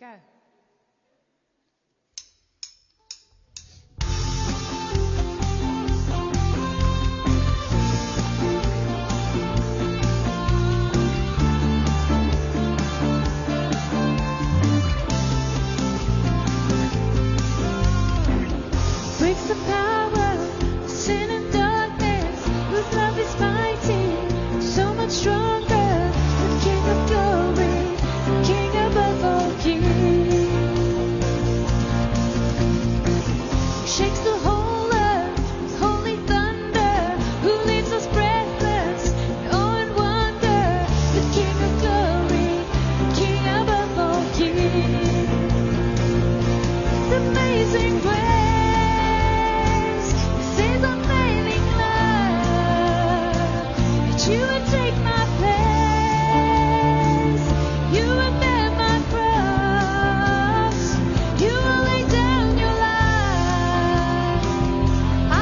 ค่ะ Breaks the power of sin and darkness, whose love is mighty, so much stronger. The King of glory, the King above all kings. Shakes the whole earth with holy thunder, who leaves us breathless in awe and wonder. The King of glory, the King above all kings. The amazing grace. You would take my place. You would bear my cross. You will lay down your life.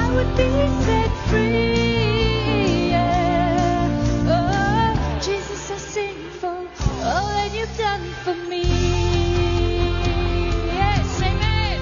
I would be set free. Yeah. Oh, Jesus, I sing for all that you've done for me. Yes, amen.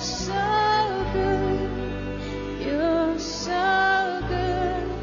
So good, you're so good.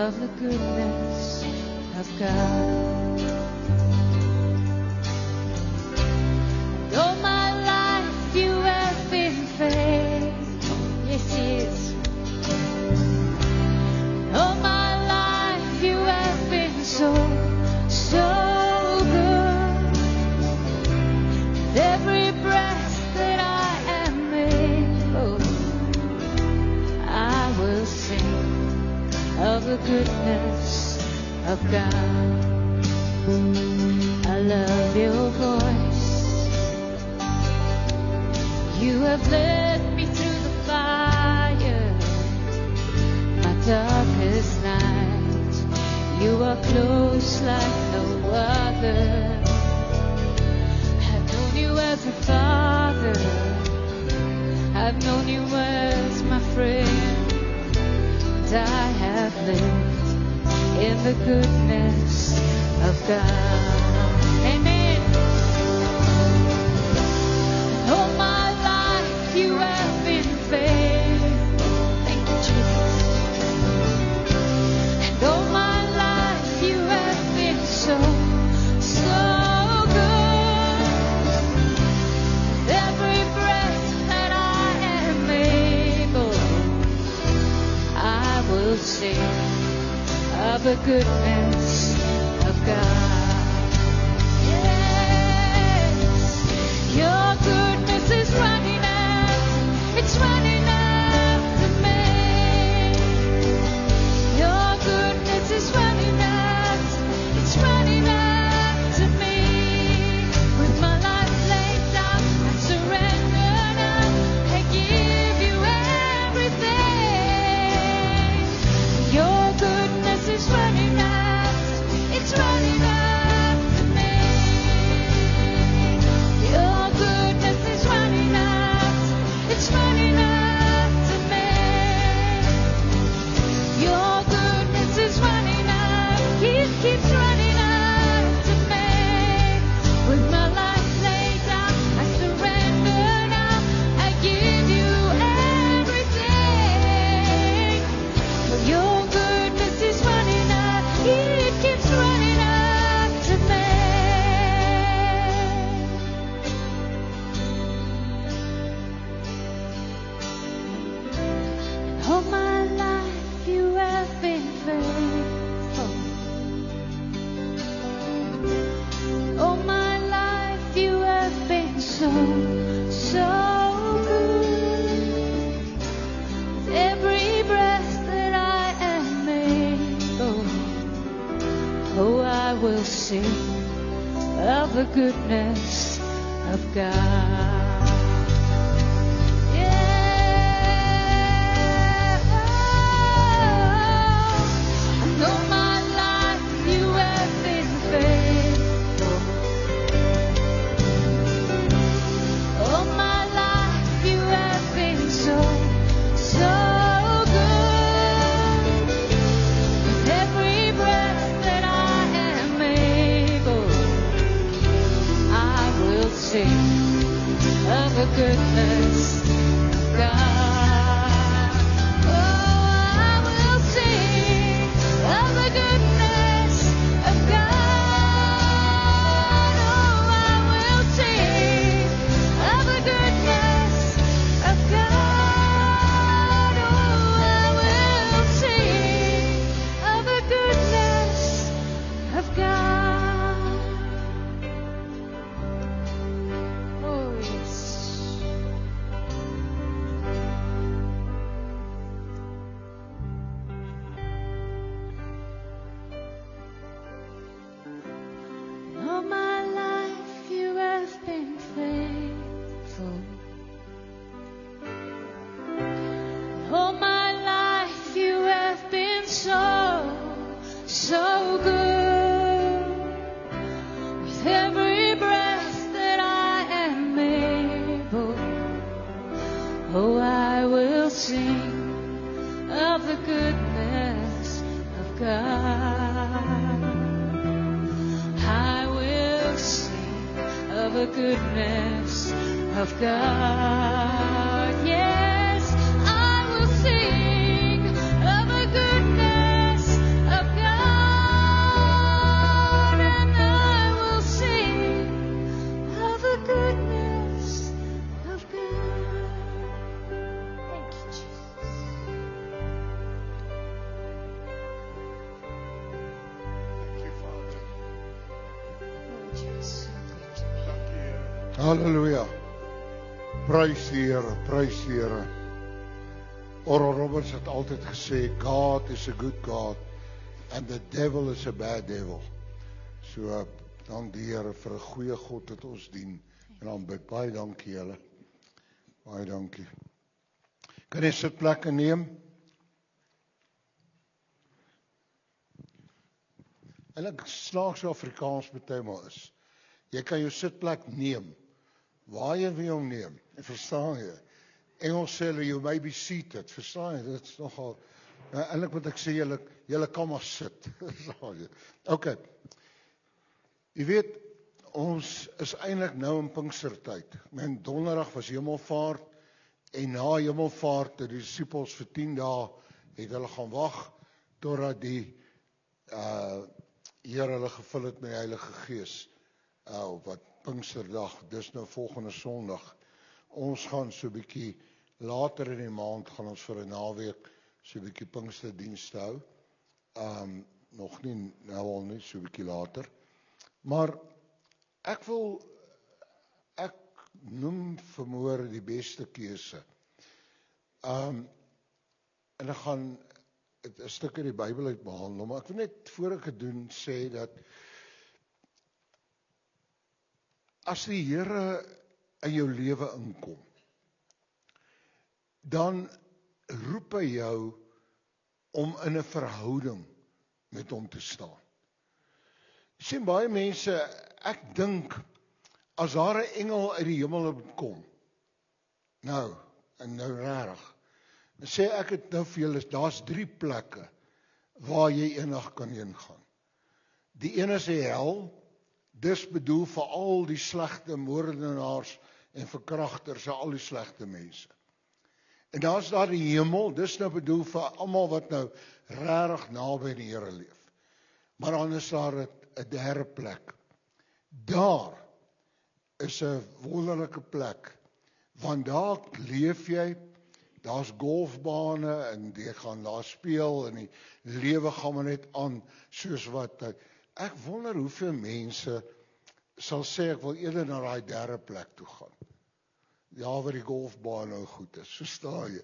of the goodness of God. And all my life you have been faithful. Yes, He is. And all my life you have been so good. With every breath that I am able, I will sing of the goodness of God. I love your voice. You have led me through the fire, my darkest night. You are close like no other. I've known you as a father. I've known you as my friend. And I have lived in the goodness of God. Amen. All my life you have been faithful. Thank you, Jesus. And all my life you have been so good. With every breath that I am able, I will sing of the goodness of God. Yes, your goodness is running after, it's running after me. Your goodness is running after, it's running after me. With my life laid down, I surrender now. I give you everything. Your goodness is running after, it's running after me. Your goodness is running after, it's running after me. Your goodness is running after, He keeps running after me. With my life laid down, I surrender now. I give you everything. For your goodness is running after, He keeps running after me. All my life you have been faithful. All my life you have been so good. With every breath that I am able, oh, I will sing of the goodness of God. And all my life you have been faithful. All my life you have been so good. With every breath that I am able, I will sing of the goodness of God. Oh, I will sing of the goodness of God. Oh, I will sing of the goodness of God. Oh, I will sing of the goodness of God. Oh, yes. All my life you have been faithful. All my life you have been so good. With every breath that I am able, oh, I will sing of the goodness of God. I will sing of the goodness of God. Yes, I will sing of the goodness Halleluja. Prys die Here, prys die Here. Oral Roberts het altyd gesê, God is a good God and the devil is a bad devil. So, dank die Here vir 'n goeie God wat ons dien. En dan bid, baie dankie julle. Baie dankie. Kan jy sitplekke neem? En ek slaagse Afrikaans partymal is. Jy kan jou sitplek neem. Waar jy wil hom neem. Verstaan jy? Engels sê hulle, you may be seated. Verstaan jy? Dit is nogal... Eintlik moet ek sê, julle kan maar sit. Verstaan jy? Okay. Jy weet, ons is eintlik nou in Pinkstertyd. Donderdag was Hemelvaart. En na Hemelvaart, die disippels vir 10 dae, het hulle gaan wag, totdat die Here hulle gevul het met die Heilige Gees. Wat Pinksterdag, dis nou volgende Sondag. Ons gaan so 'n bietjie later in die maand gaan ons vir 'n naweek so 'n bietjie Pinksterdienste hou. Nog nie nou al nie, so 'n bietjie later. Maar ek noem vanmôre die beste keuse. En ek gaan 'n stuk uit die Bybel uit behandel, maar ek wil net voor ek dit doen sê dat as die Here in jou lewe inkom, dan roep hy jou om in 'n verhouding met hom te staan. Jy sien baie mense, ek dink as daar 'n engel uit die hemel kom, nou regtig, dan sê ek het nou vir julle, daar's 3 plekke waar jy eendag kan heen gaan. Die een is die hel. Dis bedoel vir al die slegte moordenaars en verkragters en al die slegte mense. En daar's daar die hemel, dis nou bedoel vir almal wat nou regtig naby die Here leef. Maar dan is daar 'n derde plek. Daar is 'n wonderlike plek, want daar leef jy, daar's golfbane en jy gaan daar speel en die lewe gaan maar net aan soos wat ek wonder hoeveel mense sal sê ek wil eerder na daai derde plek toe gaan. Ja, waar die golfbaan nou goed is, verstaan jy?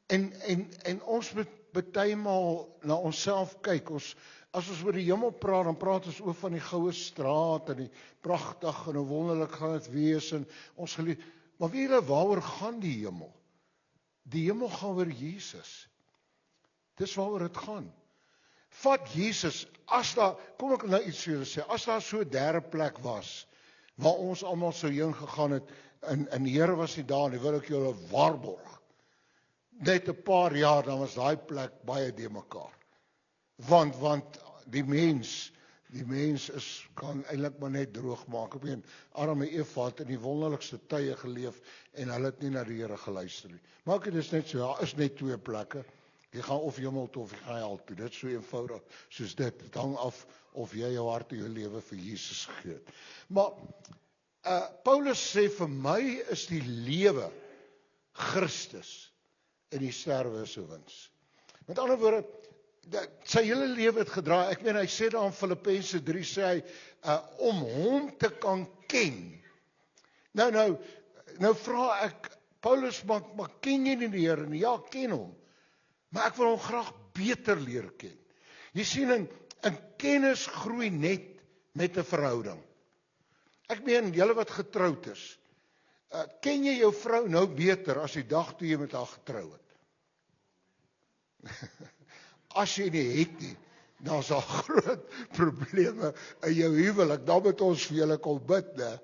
En ons moet bytelmal na onsself kyk. As ons oor die hemel praat, dan praat ons oor van die goue straat en die pragtig en wonderlik gaan dit wees en ons geliefd. Maar weet julle waaroor gaan die hemel? Die hemel gaan oor Jesus. Dis waaroor dit gaan. Vat Jesus, kom ek nou iets vir julle sê, as daar so 'n derde plek was, waar ons almal sou heen gegaan het, en die Here was nie daar nie, wil ek julle waarborg. Net 'n paar jaar, dan was daai plek baie de mekaar. Want die mens kan eintlik maar net droog maak. Ek meen, arme Eva het in die wonderlikste tye geleef, en hulle het nie na die Here geluister nie. Maar dit is net so, daar is net 2 plekke. Jy gaan of hemel toe of jy gaan hel toe. Dit is so eenvoudig soos dit. Dit hang af of jy jou hart en jou lewe vir Jesus gegee het. Maar Paulus sê vir my is die lewe Christus en die sterwe is 'n wins. Met ander woorde, sy hele lewe het gedraai. Ek meen, hy sê daar in Filippense 3 sê hy om hom te kan ken. Nou vra ek Paulus, maar ken jy nie die Here nie? Ja, ken hom. Maar ek wil hom graag beter leer ken. Jy sien, 'n kennis groei net met 'n verhouding. Ek meen, julle wat getroud is, ken jy jou vrou nou beter as die dag toe jy met haar getrou het? As jy nie het nie, dan is daar groot probleme in jou huwelik. Dan moet ons vir julle kom bid, né?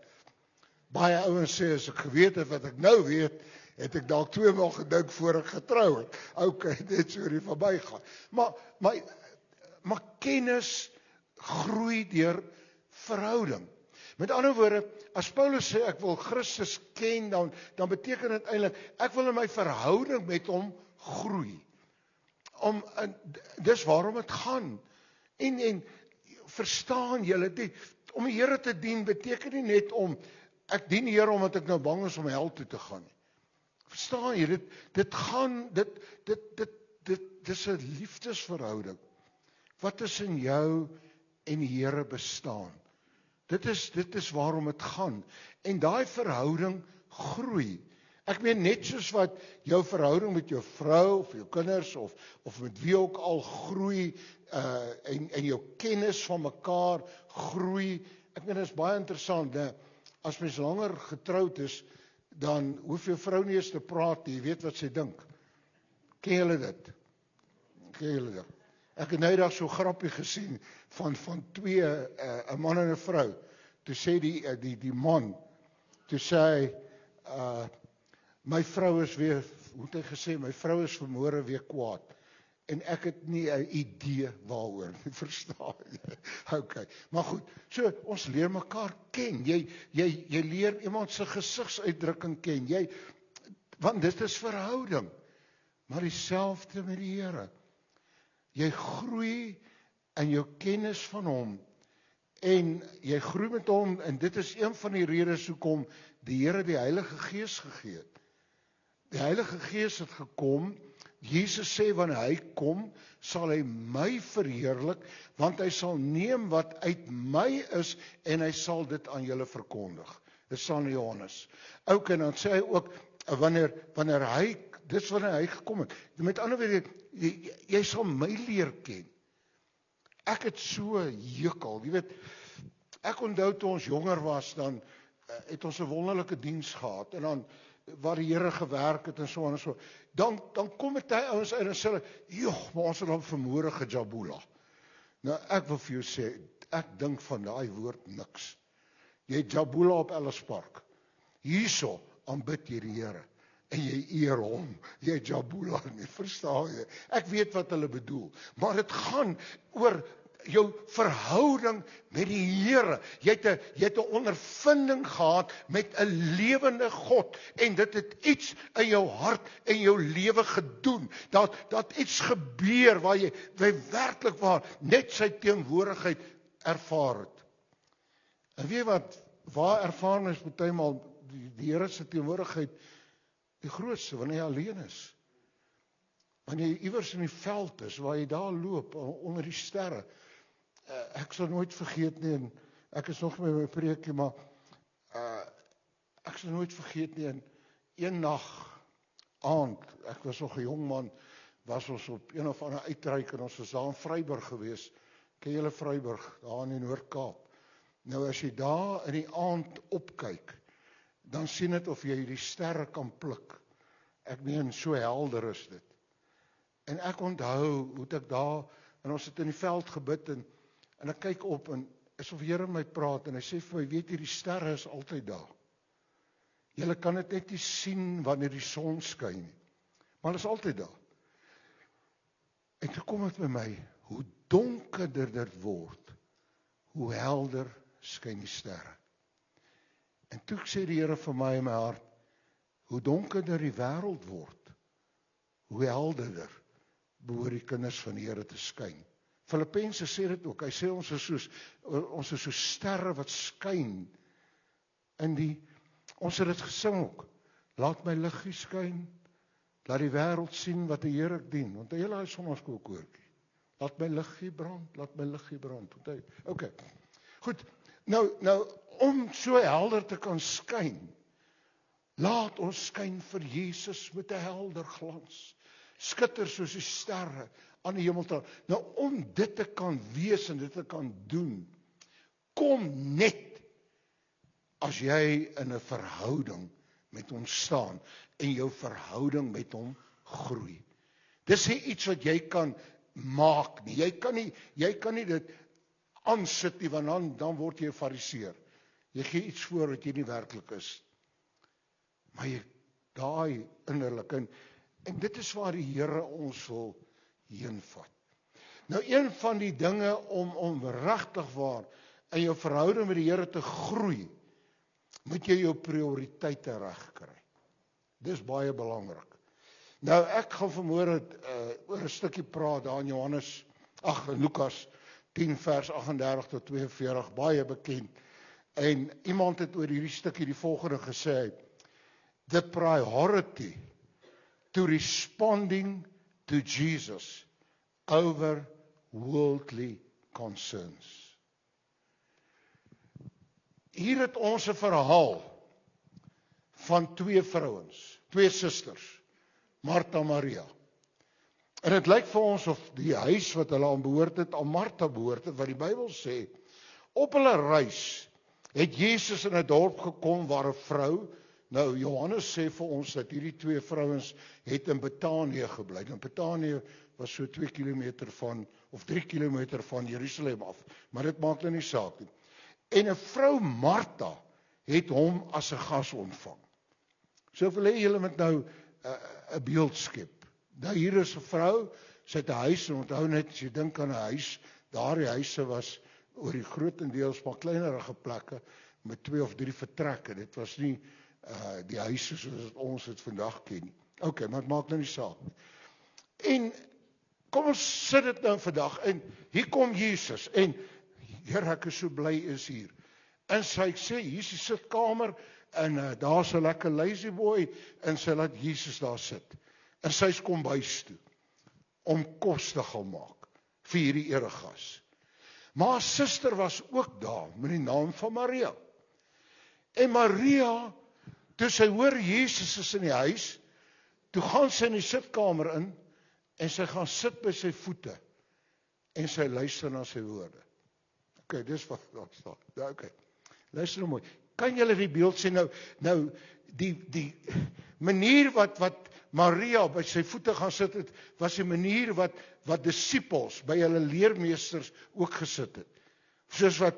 Baie ouens sê, as ek geweet het wat ek nou weet, het ek dalk 2 maal gedink voor ek getrou het. Okay, net so die verbygaan. Maar kennis groei deur verhouding. Met ander woorde, as Paulus sê ek wil Christus ken, dan beteken dit eintlik ek wil in my verhouding met hom groei. Dis waarom dit gaan. En verstaan julle, om die Here te dien beteken nie net ek dien die Here omdat ek nou bang is om hel toe te gaan nie. Verstaan jy, dit is 'n liefdesverhouding wat tussen jou en die Here bestaan. Dit is waarom dit gaan. En daai verhouding groei. Ek meen net soos wat jou verhouding met jou vrou of jou kinders of met wie ook al groei en jou kennis van mekaar groei. Ek meen dit is baie interessant, né? As mens langer getroud is, dan hoef jou vrou nie eens te praat nie, jy weet wat sy dink. Ken julle dit? Ek het nou eendag so 'n grappie gesien van twee, 'n man en 'n vrou. Toe sê die man, toe sê hy, my vrou is weer, hoe het hy gesê, my vrou is vanmôre weer kwaad. En ek het nie 'n idee waaroor nie, verstaan jy? Okay, maar goed, so ons leer mekaar ken. Jy leer iemand se gesigsuitdrukking ken. Want dit is verhouding. Maar dieselfde met die Here. Jy groei in jou kennis van hom en jy groei met hom en dit is een van die redes hoekom die Here die Heilige Gees gegee het. Die Heilige Gees het gekom. Jesus sê wanneer hy kom, sal hy my verheerlik, want hy sal neem wat uit my is en hy sal dit aan julle verkondig. Dit staan in Johannes. Ook en dan sê hy ook wanneer hy gekom het. Met ander woorde, jy sal my leer ken. Ek het so hekel, jy weet, ek onthou toe ons jonger was, dan het ons 'n wonderlike diens gehad en dan waar die Here gewerk het en so en so. Dan kom dit hy ouens uit en sê hulle, "Joh, maar ons het dan vermoere gejabula." Nou ek wil vir jou sê, ek dink van daai woord niks. Jy jabula op Ellis Park. Hierso aanbid jy die Here en jy eer hom. Jy jabula nie, verstaan jy? Ek weet wat hulle bedoel, maar dit gaan oor jou verhouding met die Here. Jy het 'n ondervinding gehad met 'n lewende God en dit het iets in jou hart en jou lewe gedoen. Dat iets gebeur waar jy werklik net sy teenwoordigheid ervaar het. En weet wat, waar ervaar is partymal die Here se teenwoordigheid die grootste, wanneer jy alleen is. Wanneer jy iewers in die veld is, waar jy daar loop, onder die sterre. Ek sal nooit vergeet nie, en ek is nog met my preekie, maar ek sal nooit vergeet nie, en een nag aand, ek was nog 'n jong man, was ons op een of ander uitreik, en ons was daar in Vryburg gewees. Ken julle Vryburg, daar in die Noord-Kaap? Nou as jy daar in die aand opkyk, dan sien dit of jy die sterre kan pluk. Ek meen, so helder is dit. En ek onthou, hoe ek daar, en ons het in die veld gebid, en ek kyk op, en asof die Here my praat, en hy sê vir my, weet jy, die sterre is altyd daar. Julle kan dit net nie sien, wanneer die son skyn nie. Maar dit is altyd daar. En toe kom dit by my, hoe donkerder dit word, hoe helder skyn die sterre. En toe sê die Here vir my in my hart, hoe donkerder die wêreld word, hoe helderder behoort die kinders van die Here te skyn. Filippense sê dit ook, hy sê ons is so sterre wat skyn ons het dit gesing ook, laat my liggie skyn, laat die wêreld sien wat die Here ek dien, want hy hele sonnaarskoolkoortjie, laat my liggie brand, okay, goed, nou, om so helder te kan skyn, laat ons skyn vir Jesus met 'n helder glans, skitter soos die sterre aan die hemeltaal. Nou, om dit te kan wees en dit te kan doen, kom net as jy in 'n verhouding met hom staan en jou verhouding met hom groei. Dis nie iets wat jy kan maak nie. Jy kan nie dit aansit nie, want dan word jy 'n fariseer. Jy gee iets voor wat jy nie werklik is. Maar jy daai innerlik en dit is waar die Here ons wil heenvat. Nou, een van die dinge om regtig waar in jou verhouding met die Here te groei, moet jy jou prioriteite reg kry. Dis baie belangrik. Nou, ek gaan vanmôre oor 'n stukkie praat daar in Lukas 10 vers 38 tot 42, baie bekend. En iemand het oor hierdie stukkie die volgende gesê: the priority to responding to Jesus over worldly concerns. Hier het ons 'n verhaal van twee vrouens, twee susters, Martha en Maria. En dit lyk vir ons of die huis wat hulle aan behoort het, aan Martha behoort het, wat die Bybel sê, op hulle reis het Jesus in 'n dorp gekom waar 'n vrou, nou Johannes sê vir ons dat hierdie twee vrouens het in Betanië gebly. En Betanië was so 2 kilometer van, of 3 kilometer van Jerusalem af, maar dit maak nou nie saak nie. En 'n vrou Martha het hom as 'n gas ontvang. So wil hê julle moet nou 'n beeld skep. Nou hier is 'n vrou, sy het 'n huis, en onthou net as jy dink aan 'n huis, daardie huise was oor die grootendeels maar kleinerige plekke met 2 of 3 vertrekke. Dit was nie die huise soos ons dit vandag ken nie. Okay, maar dit maak nou nie saak nie. En kom ons sit dit nou vandag en hier kom Jesus en Here, ek is so bly is hier. En sy sê, hier is die sitkamer en daar's 'n lekker lazy boy en sy laat Jesus daar sit. En sy kom bys toe om kos te gaan maak vir hierdie eregas. Maar haar suster was ook daar met die naam van Maria. En Maria, toe sy hoor Jesus is in die huis, toe gaan sy in die sitkamer in en sy gaan sit by sy voete en sy luister na sy woorde. Okay, dis wat daar staan. Ja, okay. Luister nou mooi. Kan julle die beeld sien nou die manier wat Maria by sy voete gaan sit het, was 'n manier wat disippels by hulle leermeesters ook gesit het. Soos wat,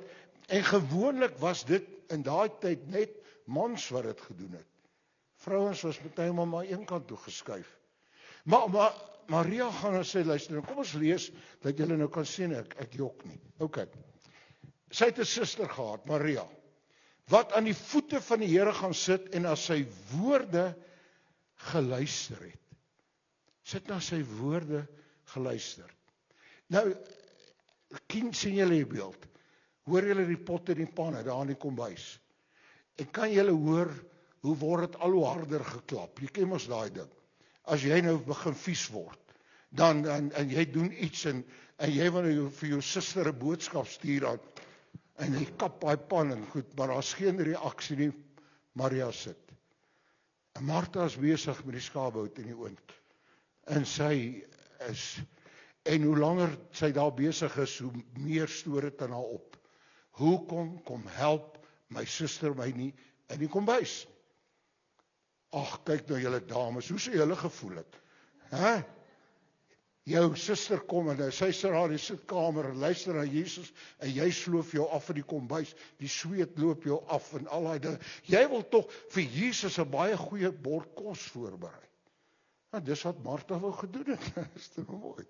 en gewoonlik was dit in daai tyd net mans wat dit gedoen het. Vrouens was partymal maar een kant toe geskuif. Maar Maria gaan en sê, luister, kom ons lees, dat julle nou kan sien, ek jok nie. Okay. Sy het 'n suster gehad, Maria, wat aan die voete van die Here gaan sit en na sy woorde geluister het. Sy het na sy woorde geluister. Nou, sien julle die beeld? Hoor julle die pot en die panne daar in die kombuis? En kan julle hoor hoe word dit al hoe harder geklap? Jy ken mos daai ding. As jy nou begin vies word, dan en jy doen iets en jy wil nou vir jou suster 'n boodskap stuur aan en jy kap daai pan en goed, maar daar's geen reaksie nie. Maria sit. En Martha is besig met die skaapbout in die oond. En sy is, en hoe langer sy daar besig is, hoe meer stoor dit aan haar op. Hoekom kom help my suster my nie in die kombuis? Ag, kyk nou julle dames, hoe sê julle gevoel het? Hè? Jou suster kom en sy sit daar in die sitkamer en luister na Jesus en jy sloof jou af in die kombuis, die sweet loop jou af en al daai dinge. Jy wil tog vir Jesus 'n baie goeie bord kos voorberei. Nou, dis wat Martha wou gedoen het. Dis te mooi.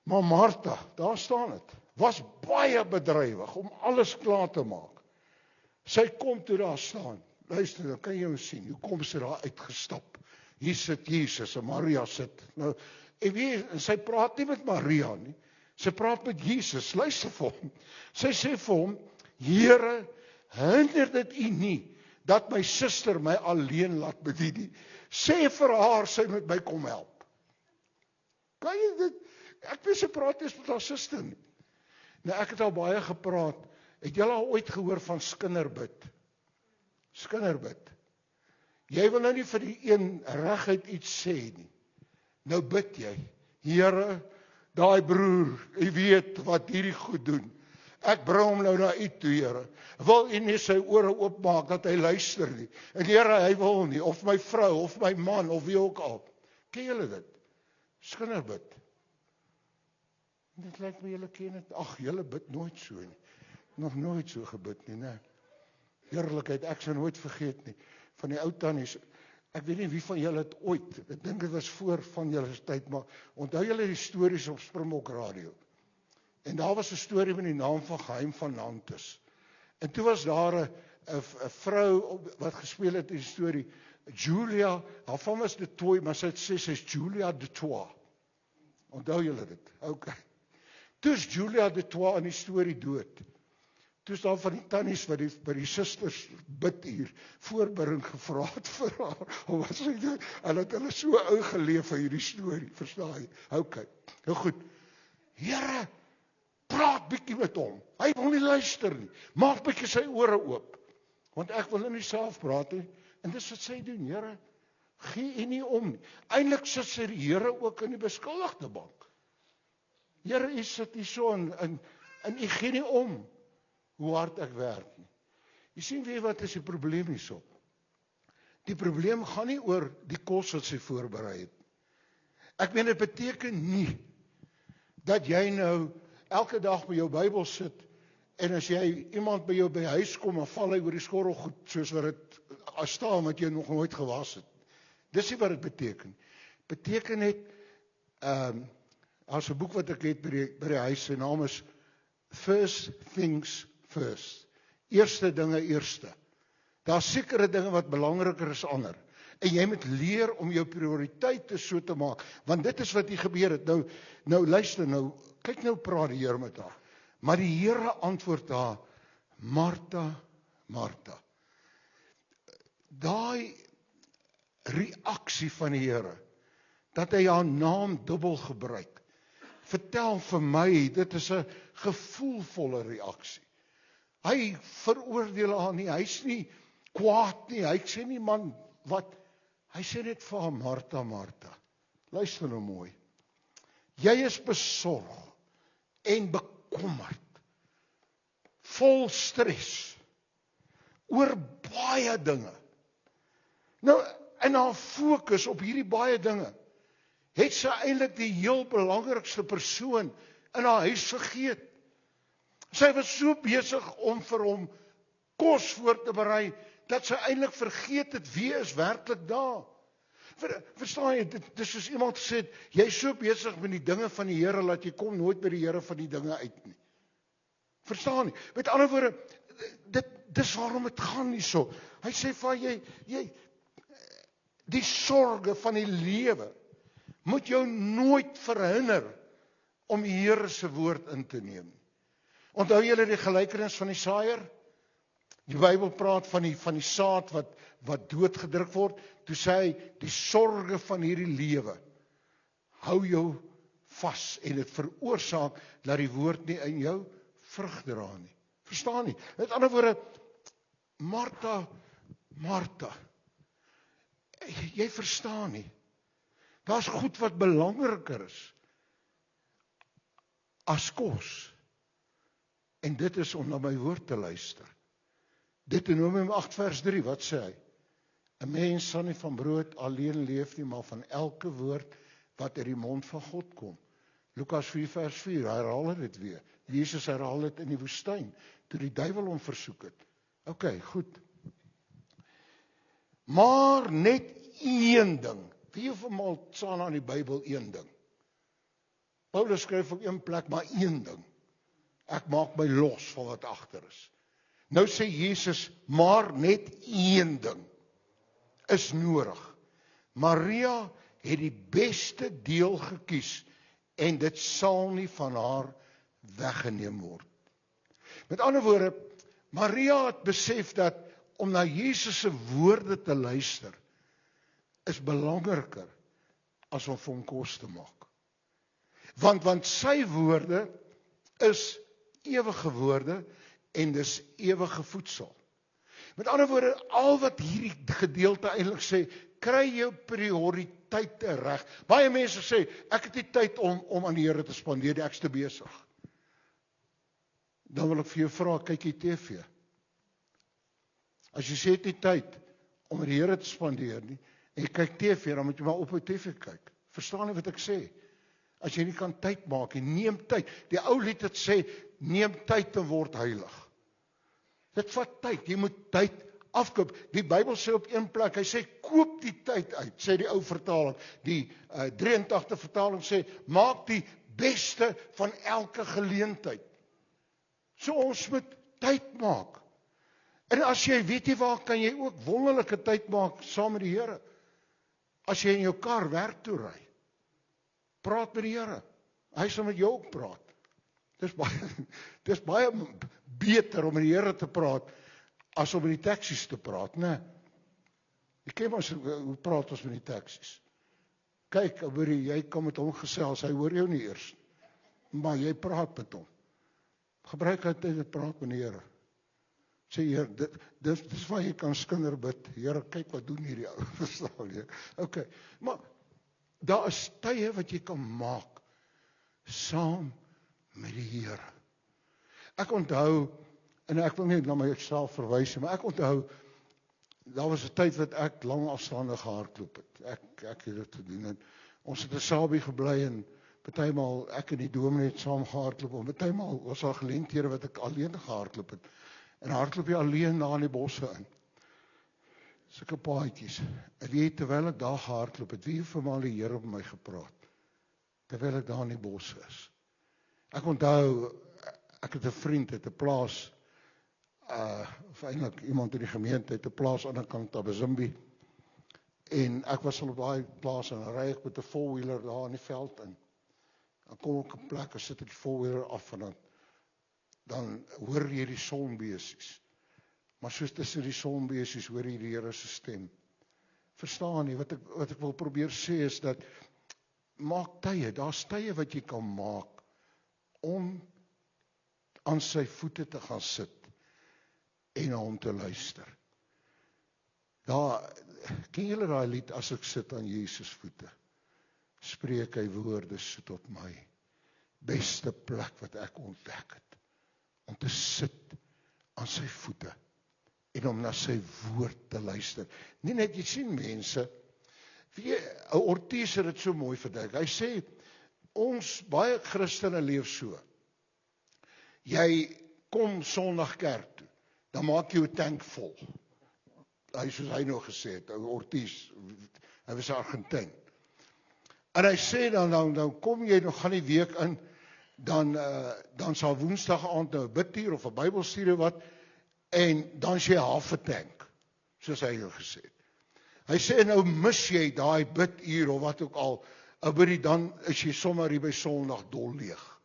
Maar Martha, daar staan dit, was baie bedrywig om alles klaar te maak. Sy kom toe daar staan. Luister, dan kan jy hom sien. Hoe kom sy daar uitgestap? Hier sit Jesus en Maria sit. Nou, en sy praat nie met Maria nie. Sy praat met Jesus. Luister vir hom. Sy sê vir hom, Here, hinder dit U nie dat my suster my alleen laat bedien nie. Sê vir haar sy moet my kom help. Kan jy dit? Ek weet sy praat nie met haar suster nie. Nou ek het al baie gepraat. Het julle al ooit gehoor van skinderbid? Skinderbid. Jy wil nou nie vir die een reguit iets sê nie. Nou bid jy, Here, daai broer, U weet wat hierdie goed doen. Ek bring hom nou na U toe, Here. Wil U nie sy ore oopmaak dat hy luister nie? En Here, hy wil nie, of my vrou, of my man, of wie ook al. Ken julle dit? Skinderbid. Dit lyk my julle ken dit. Ag, julle bid nooit so nie. Nog nooit so gebid nie, né? Heerlikheid, ek sal nooit vergeet nie. Van die ou tannies, ek weet nie wie van julle het ooit, ek dink dit was voor van julle tyd, maar onthou julle die stories op Springbok Radio? En daar was 'n storie met die naam van Geheim van Nantes. En toe was daar 'n vrou wat gespeel het in die storie, Julia, haar van was de Toy, maar sy het sê sy's Julia de Toy. Onthou julle dit? Okay. Toe is Julia de Toy in die storie dood. Toe is daar van die tannies wat by die susters bid hier voorbring gevra het vir haar. Of wat sy doen? En het hulle so ingeleef in hierdie storie, verstaan jy? Okay. Nou goed. Here, praat praat bietjie met hom. Hy wil nie luister nie. Maak bietjie sy ore oop. Want ek wil nie self praat nie. En dis wat sy doen, Here. Gee U nie om nie. Eintlik sit sy die Here ook in die beskuldigde bank. Here, U sit hier so en U gee nie om hoe hard ek werk nie. Jy sien weer wat is die probleem hierso? Die probleem gaan nie oor die kos wat sy voorberei het. Ek meen dit beteken nie dat jy nou elke dag by jou Bybel sit en as jy iemand by jou by huis kom en val hy oor die skorrelgoed soos wat dit staan wat jy nog nooit gewas het. Dis nie wat dit beteken. Beteken net as 'n boek wat ek het by die huis, sy naam is First Things First. Eerste dinge eerste. Daar's sekere dinge wat belangriker is as ander. En jy moet leer om jou prioriteite so te maak, want dit is wat hier gebeur het. Nou luister nou, kyk nou praat die Here met haar. Maar die Here antwoord haar, Martha, Martha. Daai reaksie van die Here, dat hy haar naam dubbel gebruik, vertel vir my, dit is 'n gevoelvolle reaksie. Hy veroordeel haar nie, hy's nie kwaad nie, hy sê nie man, wat? Hy sê net vir haar, Martha, Martha, luister nou mooi, jy is besorg en bekommerd, vol stres, oor baie dinge. Nou, in haar fokus op hierdie baie dinge, het sy eintlik die heel belangrikste persoon in haar huis vergeet. Sy was so besig om vir hom kos voor te berei, dat sy eintlik vergeet het wie is werklik daar. Verstaan jy, dit is soos iemand gesê het, jy is so besig met die dinge van die Here, dat jy kom nooit by die Here van die dinge uit nie. Verstaan jy? Met ander woorde, dis waarom het gaan nie so. Hy sê van jy die sorge van die lewe moet jou nooit verhinder om die Here se woord in te neem. Onthou julle die gelykenis van die saaier? Die Bybel praat van die saad wat doodgedruk word. Toe sê hy, die sorge van hierdie lewe hou jou vas en dit veroorsaak dat die woord nie in jou vrug dra nie. Verstaan nie? Met ander woorde, Martha, Martha, jy verstaan nie. Daar's goed wat belangriker is as kos. En dit is om na my woord te luister. Deuteronomium 8 vers 3, wat sê hy? 'n Mens sal nie van brood alleen leef nie, maar van elke woord wat uit die mond van God kom. Lukas 4 vers 4, hy herhaal dit weer. Jesus herhaal dit in die woestyn, toe die duiwel hom versoek het. OK, goed. Maar net een ding. Wie vermaal staan aan die Bybel een ding? Paulus skryf op een plek maar een ding. Ek maak my los van wat agter is. Nou sê Jesus, maar net een ding is nodig. Maria het die beste deel gekies en dit sal nie van haar weggeneem word. Met ander woorde, Maria het besef dat om na Jesus se woorde te luister is belangriker as om vir hom kos te maak. Want sy woorde is ewige woorde en dis ewige voedsel. Met ander woorde, al wat hierdie gedeelte eintlik sê, kry jou prioriteite reg. Baie mense sê, ek het nie tyd om aan die Here te spandeer, ek's te besig. Dan wil ek vir jou vra, kyk jy TV? As jy sê jy het nie tyd om aan die Here te spandeer nie, en jy kyk TV, dan moet jy maar op TV kyk. Verstaan jy wat ek sê? As jy nie kan tyd maak, neem tyd. Die ou lied het sê, neem tyd en word heilig. Dit vat tyd, jy moet tyd afkoop. Die Bybel sê op een plek, hy sê, koop die tyd uit, sê die ou vertaling. Die 83 vertaling sê, maak die beste van elke geleentheid. So ons moet tyd maak. En as jy, weet jy waar, kan jy ook wonderlike tyd maak saam met die Here. As jy in jou kar werk toe ry, praat met die Here. Hy sal met jou ook praat. Dis baie beter om met die Here te praat as om met die taksies te praat, né? Jy ken maar hoe praat ons met die taksies. Kyk, jy kan met hom gesels, hy hoor jou nie eers, maar jy praat met hom. Gebruik hy tyd en praat met die Here. Sê Heer, dit is waar jy kan skinder bid. Here, kyk wat doen hierdie ou. Verstaan jy? Okay. Maar daar is tye wat jy kan maak saam met die Here. Ek onthou, en ek wil nie na myself verwys nie, maar ek onthou, daar was 'n tyd wat ek lang afstande gehardloop het. Ek het dit gedoen en ons het in Sabie gebly en partymal ek en die dominee het saam gehardloop en partymal was daar geleenthede wat ek alleen gehardloop het. En hardloop jy alleen daar in die bosse in. Sulke paadjies. En weet terwyl ek daar gehardloop het, wie vir my die Here op my gepraat. Terwyl ek daar in die bosse is. Ek onthou, ek het 'n vriend het 'n plaas of eintlik iemand in die gemeente het 'n plaas aan die kant Tabazimbi. En ek was al op daai plaas en ry ek met 'n four-wheeler daar in die veld in. Dan kom ek op 'n plek en sit ek die four-wheeler af en dan hoor jy die sonbesies. Maar soos tussen die sonbesies hoor jy die Here se stem. Verstaan jy wat ek wil probeer sê is dat maak tye, daar's tye wat jy kan maak om aan sy voete te gaan sit en na hom te luister. Daar, ken julle daai lied, as ek sit aan Jesus voete, spreek hy woorde so tot my. Beste plek wat ek ontdek het, om te sit aan sy voete, en om na sy woord te luister. Nie net, jy sien mense, Ortiz het dit so mooi verduidelik, hy sê, ons baie Christene leef so, jy kom Sondag kerk toe, dan maak jy 'n tank vol. Soos hy nou gesê het, Ortiz, hy was Argentyn. En hy sê dan kom jy nog gaan die week in, dan sal Woensdag aand nou 'n bidtuur of 'n Bybelstudie wat, en dan is jy half 'n tank, soos hy nou gesê het. Hy sê nou mis jy daai biduur of wat ook al, dan is jy sommer hier by Sondag dol leeg.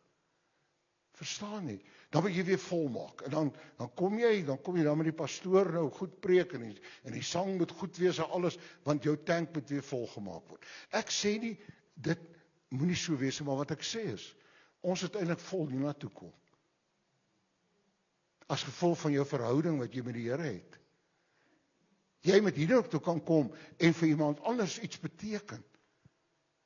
Verstaan nie? Dan moet jy weer volmaak. En dan kom jy dan met die pastoor nou goed preek en die sang moet goed wees en alles, want jou tank moet weer volgemaak word. Ek sê nie, dit moenie so wees, maar wat ek sê is, ons het eintlik vol hiernatoe kom. As gevolg van jou verhouding wat jy met die Here het. Jy moet hiernatoe kan kom en vir iemand anders iets beteken.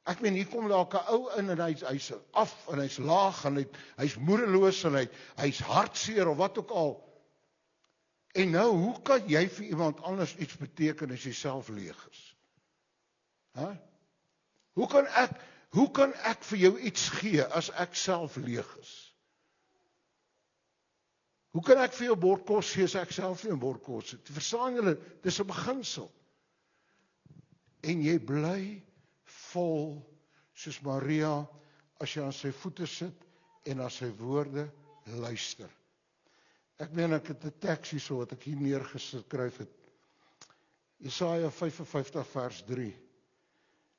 Ek meen, hier kom dalk 'n ou in en hy's af en hy's laag en hy's moedeloos en hy's hartseer of wat ook al. En nou, hoe kan jy vir iemand anders iets beteken as jy self leeg is? Hoe kan ek vir jou iets gee as ek self leeg is? Hoe kan ek vir jou bord kos gee as ek self nie 'n bord kos het? Verstaan julle, dis 'n beginsel. En jy bly vol, soos Maria, as jy aan sy voete sit en na sy woorde luister. Ek meen, ek het 'n teks hier so wat ek hier neergeskryf het. Jesaja 55 vers 3.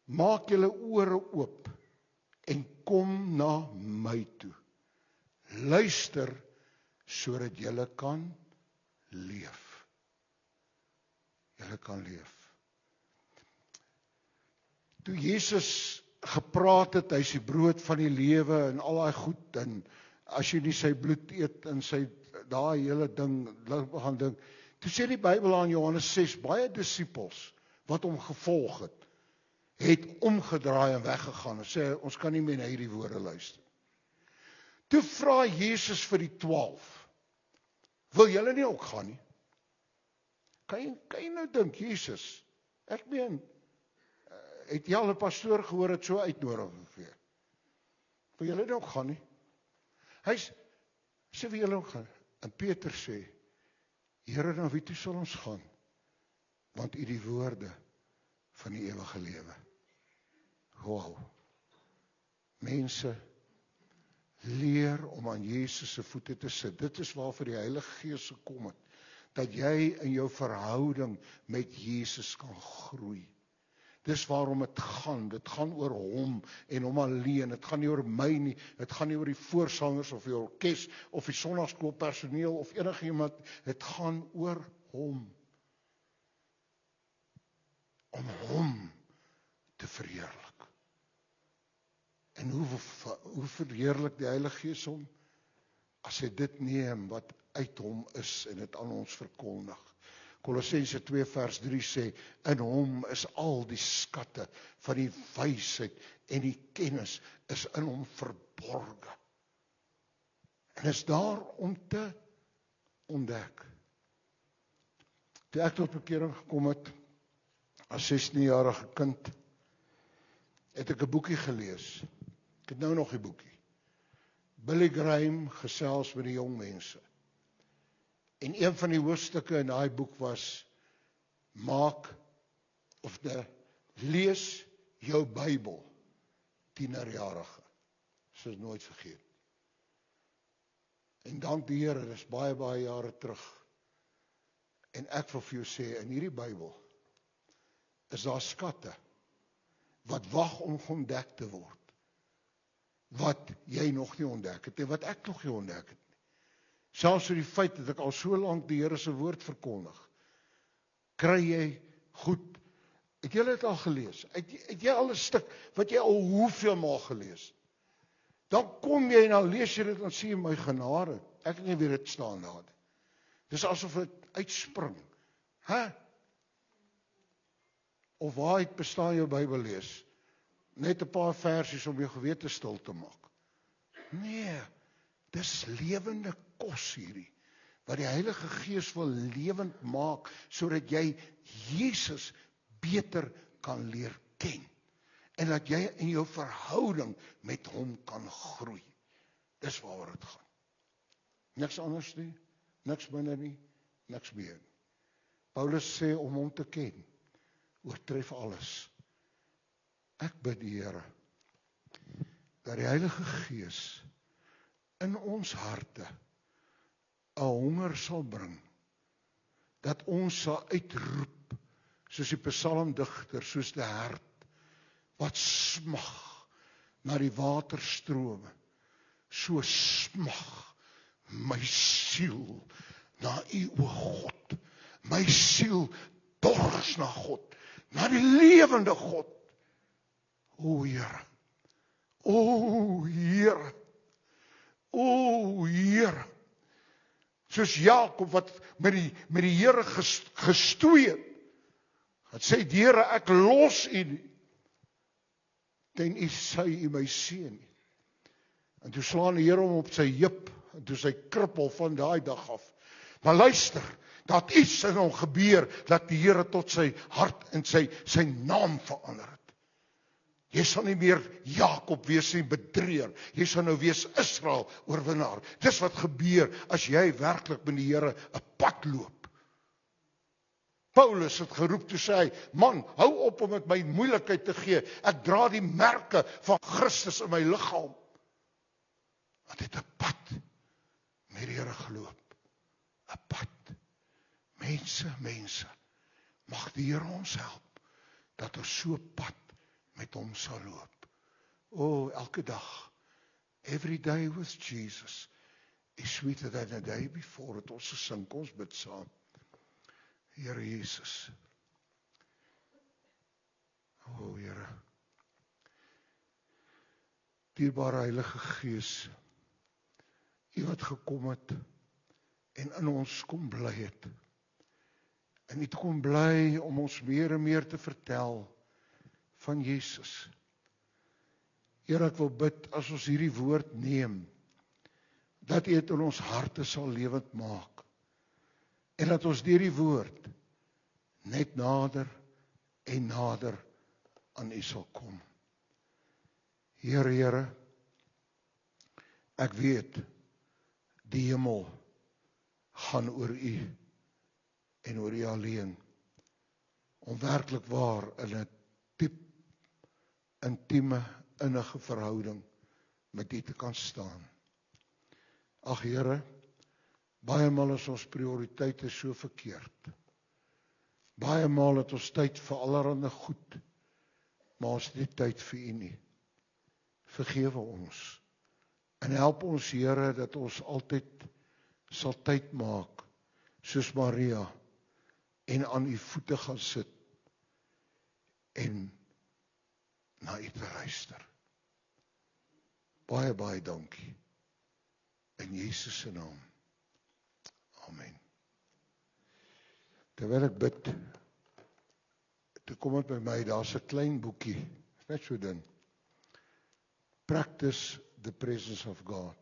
Maak julle ore oop en kom na my toe. Luister sodat julle kan leef. Julle kan leef. Toe Jesus gepraat het, hy is die brood van die lewe en al daai goed, en as jy nie sy bloed eet en sy daai hele ding gaan ding. Toe sê die Bybel aan Johannes 6, baie disippels wat hom gevolg het omgedraai en weggegaan en sê ons kan nie meer na hierdie woorde luister. Toe vra Jesus vir die 12, wil julle nie ook gaan nie? Kan jy nou dink, Jesus, ek meen, het jy al 'n pastoor gehoor het so uitnodiging vir? Wil julle nie ook gaan nie? Hy sê wil julle ook gaan? En Peter sê, Here, na wie toe sal ons gaan? Want u die woorde van die ewige lewe. Wow. Mense, leer om aan Jesus se voete te sit. Dit is waarvoor die Heilige Gees gekom het. Dat jy in jou verhouding met Jesus kan groei. Dis waarom dit gaan oor hom en hom alleen, dit gaan nie oor my nie, dit gaan nie oor die voorsangers of die orkes of die sonnaarskoolpersoneel of enigiemand, dit gaan oor hom. Om hom te verheerlik. En hoe verheerlik die Heilige Gees hom? as hy dit neem wat uit hom is en dit aan ons verkondig. Kolossense 2 vers 3 sê, in hom is al die skatte van die wysheid en die kennis is in hom verborge. En is daar om te ontdek. Toe ek tot bekering gekom het, as 16-jarige kind, het ek 'n boekie gelees. Ek het nou nog die boekie. Billy Graham gesels met die jong mense. En een van die hoofstukke in daai boek was, lees jou Bybel, 10-jarige. Dis is nooit vergeet. En dank die Here, dis baie, baie jare terug. En ek wil vir jou sê, in hierdie Bybel, is daar skatte, wat wag om ontdek te word. Wat jy nog nie ontdek het, en wat ek nog nie ontdek het. Selfs vir die feit dat ek al so lank die Here se woord verkondig, kry jy goed. Het jy dit al gelees? Het jy al 'n stuk wat jy al hoeveel maal gelees? Dan kom jy en dan lees jy dit en sê jy, my genade, ek het nie weer dit staan daar. Dis asof dit uitspring. Of waaruit bestaan jou Bybel lees? Net 'n paar versies om jou gewete stil te maak. Nee, dis lewende kos hierdie, wat die Heilige Gees wil lewend maak, sodat jy Jesus beter kan leer ken, en dat jy in jou verhouding met hom kan groei. Dis waaroor dit gaan. Niks anders nie, niks minder nie, niks meer nie. Paulus sê om hom te ken, oortref alles. Ek bid die Here, dat die Heilige Gees in ons harte 'n honger sal bring, dat ons sal uitroep, soos die psalmdigter, soos die hert, wat smag na die waterstrome, so smag my siel na U, o God. My siel dors na God, na die lewende God. O Here, o Here, o Here. Soos Jakob wat met die Here gestoei het. Het sê, Here, ek los U nie, ten U sy U my seën. En toe slaan die Here hom op sy heup, en toe sy krippel van daai dag af. Maar luister, dat iets in hom gebeur, dat die Here tot sy hart en sy naam verander het. Jy sal nie meer Jakob wees nie, bedrieër. Jy sal nou wees Israel, oorwinnaar. Dis wat gebeur as jy werklik met die Here 'n pad loop. Paulus het geroep toe sê hy, man, hou op om met my moeilikheid te gee. Ek dra die merke van Christus in my liggaam. Want het 'n pad met die Here geloop. 'n pad. Mense, mag die Here ons help, dat ons so pad met hom sal loop. O, elke dag, every day with Jesus is sweeter than a day before. Het ons gesing, ons bid saam. Here Jesus. O Here. Dierbare Heilige Gees, U wat gekom het en in ons kom bly het. En U kom bly om ons meer en meer te vertel van Jesus. Here, ek wil bid as ons hierdie woord neem, dat U dit in ons harte sal lewend maak. En dat ons deur die woord net nader en nader aan U sal kom. Here, ek weet, die hemel gaan oor U en oor U alleen. Om werklik waar in 'n diep, intieme, innige verhouding met U te kan staan. Ag Here, baie maal is ons prioriteite so verkeerd. Baie maal het ons tyd vir allerlei goed, maar ons het nie tyd vir U nie. Vergewe ons. En help ons, Here, dat ons altyd sal tyd maak, soos Maria, en aan U voete gaan sit, en na U te luister. Baie, baie dankie. In Jesus se naam. Amen. Terwyl ek bid, toe kom dit by my, daar's 'n klein boekie, net so dun. Practice the Presence of God,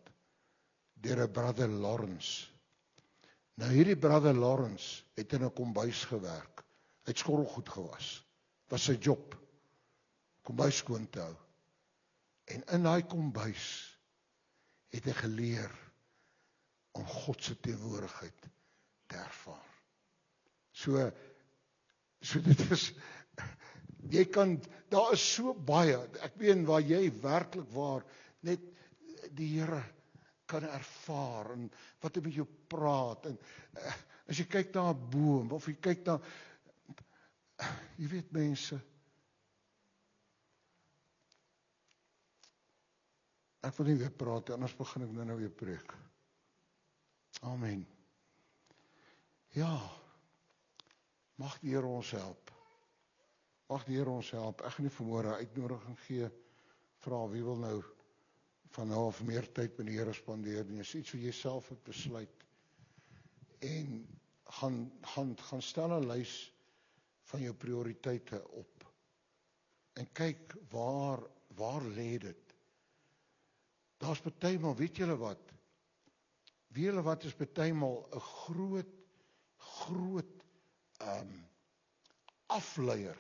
deur 'n brother Lawrence. Nou hierdie brother Lawrence het in 'n kombuis gewerk. Hy het skottelgoed gewas. Was sy job. Kombuis skoon te hou. En in daai kombuis het hy geleer om God se teenwoordigheid te ervaar. So dit is, jy kan, daar is so baie, ek weet waar jy werklik waar, net die Here kan ervaar, en wat hy met jou praat, en as jy kyk na 'n boom, of jy kyk na, jy weet mense, ek wil nie weer praat, anders begin ek nou weer preek. Amen. Ja, mag die Here ons help. Mag die Here ons help. Ek gaan nie vanmôre 'n uitnodiging gee, vra wie wil nou van nou af meer tyd met die Here spandeer. Dit is iets wat jy self moet besluit. En gaan stel 'n lys van jou prioriteite op. En kyk waar lê dit? Daar's partymal, weet julle wat? Weet julle wat is partymal 'n groot afleier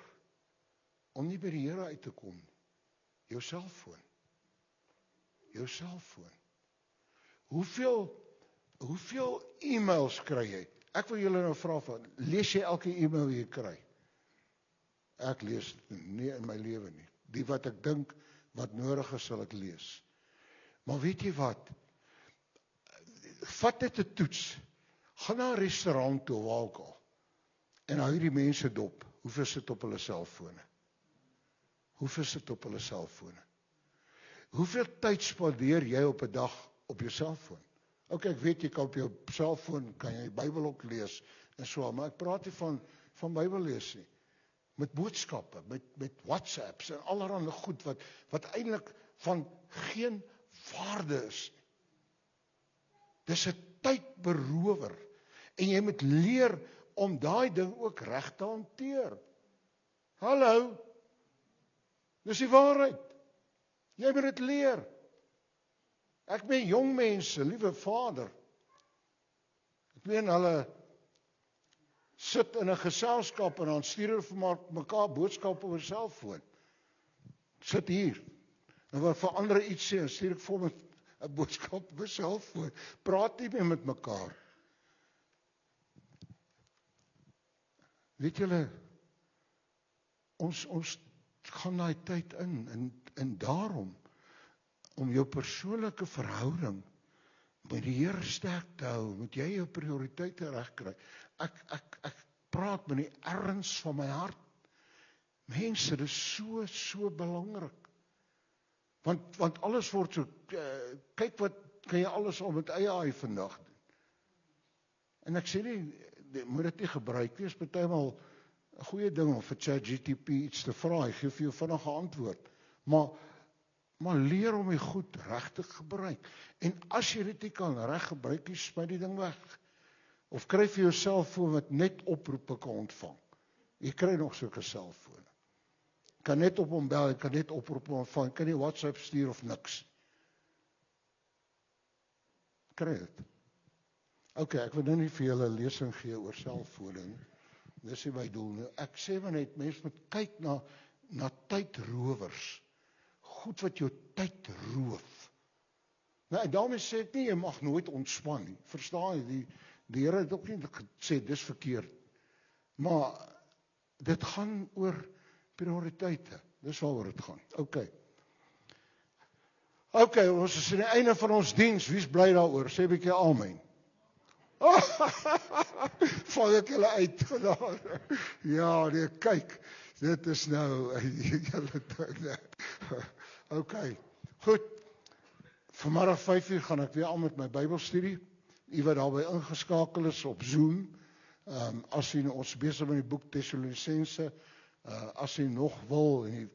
om nie by die Here uit te kom. Jou selfoon. Hoeveel e-mails kry jy? Ek wil julle nou vra van, lees jy elke e-mail wat jy kry? Ek lees nie in my lewe nie. Die wat ek dink wat nodig is, sal ek lees. Maar weet jy wat? Vat net 'n toets. Gaan na 'n restaurant toe, waar ook al. En hou die mense dop. Hoeveel sit op hulle selfone? Hoeveel tyd spandeer jy op 'n dag op jou selfoon? Ok, ek weet jy kan op jou selfoon kan jy Bybel ook lees en so, maar ek praat nie van Bybel lees nie. Met boodskappe, met WhatsApps en allerlei goed wat eintlik van geen waarde is nie. Dis 'n tydberower en jy moet leer om daai ding ook reg te hanteer. Hallo. Dis die waarheid. Jy moet dit leer. Ek meen jong mense, liewe Vader. Ek meen hulle sit in 'n geselskap en dan stuur hulle vir mekaar boodskappe oor selfoon. Sit hier. En wat vir ander iets sê, stuur ek vir 'n boodskap oor selfoon. Praat nie meer met mekaar. Weet julle, ons gaan daai tyd in en daarom om jou persoonlike verhouding met die Here sterk te hou, moet jy jou prioriteite regkry. Ek praat met die erns van my hart. Mense, dit is so belangrik. Want alles word so, kyk wat kan jy alles al met AI vandag doen. En ek sê nie, moet dit nie gebruik nie, is partymal 'n goeie ding om vir ChatGPT iets te vra, hy gee vir jou vinnige antwoord. Maar leer om die goed reg te gebruik. En as jy dit nie kan reg gebruik, jy smyt die ding weg. Of kry vir jou selfoon wat net oproepe kan ontvang. Jy kry nog sulke selfone. Kan net op hom bel, jy kan net oproepe ontvang, kan nie WhatsApp stuur of niks. Kry dit. Ok, ek wil nou nie vir julle 'n lesing gee oor selfone nie. Dis nie my doel nie. Ek sê maar net, mense moet kyk na tydrowers. Goed wat jou tyd roof. Nou, en daarmee sê ek nie, jy mag nooit ontspan nie. Verstaan jy, die Here het ook nie gesê, dis verkeerd. Maar, dit gaan oor prioriteite. Dis waaroor dit gaan. Ok, ons is aan die einde van ons diens. Wie's bly daaroor? Sê 'n bietjie amen. Val ek julle uit gedaan. Ja, nee, kyk. Dit is nou julle ding. Ok, goed. Vanmiddag 5:00 gaan ek weer aan met my Bybelstudie. U wat daarby ingeskakel is op Zoom. As jy ons besig met die boek Tessalonisense, as jy nog wil, en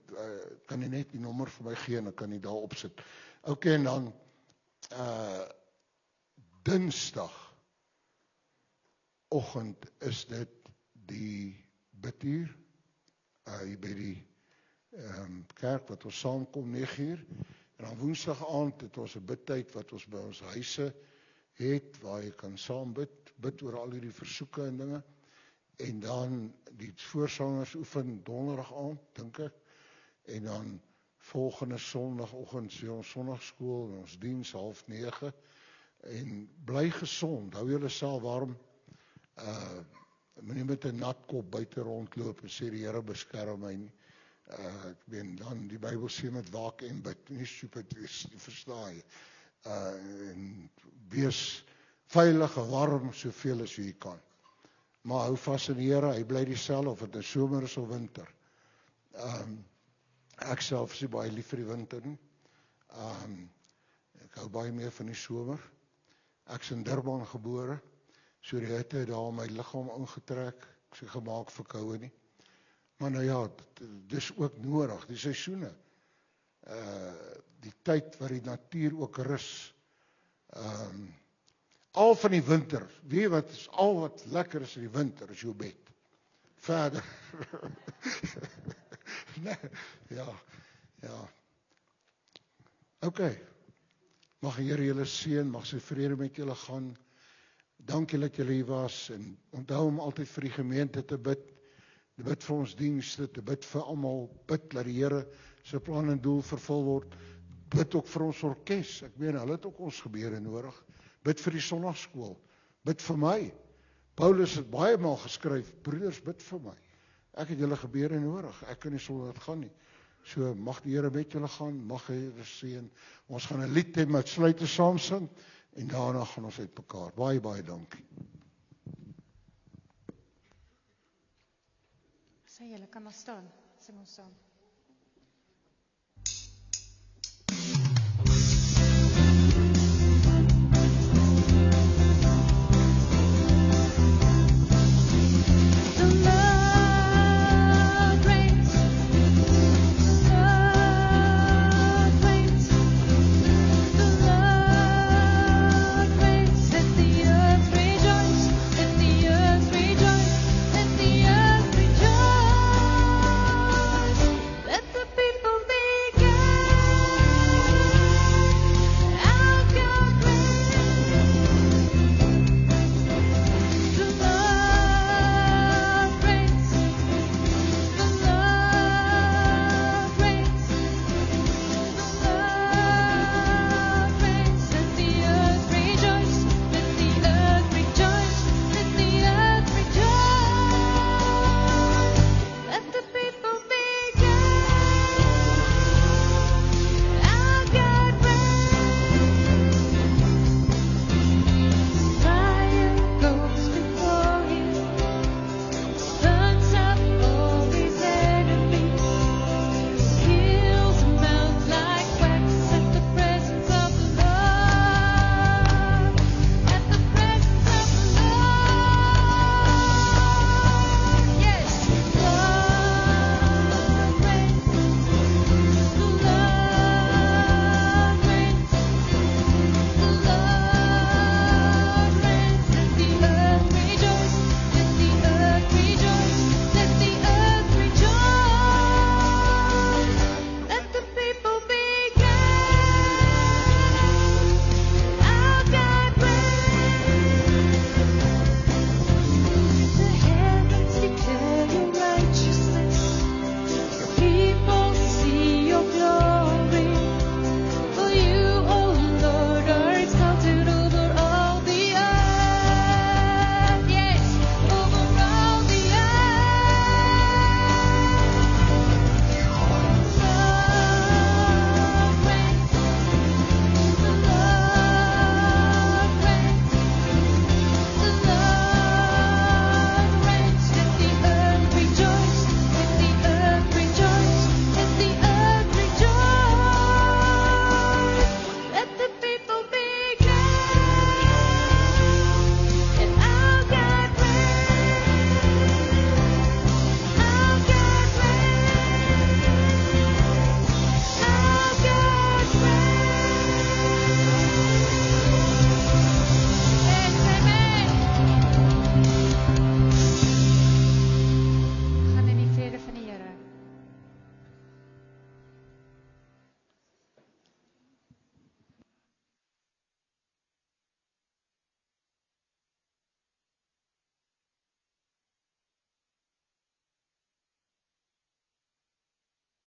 kan jy net die nommer vir my gee en dan kan jy daar opsit. Ok, en dan Dinsdag oggend is dit die bidtuur hier by die kerk wat ons saamkom 9:00 en dan Woensdag aand het ons 'n bidtyd wat ons by ons huise het waar jy kan saam bid oor al hierdie versoeke en dinge en dan die voorsangers oefen Donderdag aand dink ek en dan volgende Sondagoggend sê ons Sondagskool en ons diens 8:30 en bly gesond, hou julle self warm. Moenie met 'n nat kop buite rondloop en sê die Here beskerm my nie. Ek meen dan die Bybel sê met waak en bid, nie stupid wees, nie verstaan jy. En wees veilig en warm soveel as jy kan. Maar hou vas in die Here, hy bly dieselfde of dit nou somer is of winter. Ek self is baie lief vir die winter nie. Ek hou baie meer van die somer. Ek is in Durban gebore. So die hitte het daar my liggaam ingetrek. Ek is gemaak vir koue nie. Maar nou ja, dis ook nodig, die seisoene. Die tyd waar die natuur ook rus. Al van die winter, weet jy wat is al wat lekker is in die winter, is jou bed. Verder. Nee, ja. OK. Mag die Here julle seën, mag sy vrede met julle gaan. Dankie dat julle hier was en onthou om altyd vir die gemeente te bid vir ons dienste, te bid vir almal, bid dat die Here se plan en doel vervul word. Bid ook vir ons orkes. Ek meen, hulle het ook ons gebeure nodig. Bid vir die Sondagskool. Bid vir my. Paulus het baie maal geskryf, broeders, bid vir my. Ek het julle gebeure nodig. Ek kan nie sonder dit gaan nie. So mag die Here met julle gaan, mag hy julle seën. Ons gaan 'n lied hê met sluite saam sing en daarna gaan ons uitmekaar. Baie dankie. Sê julle kan maar staan. Sing ons saam.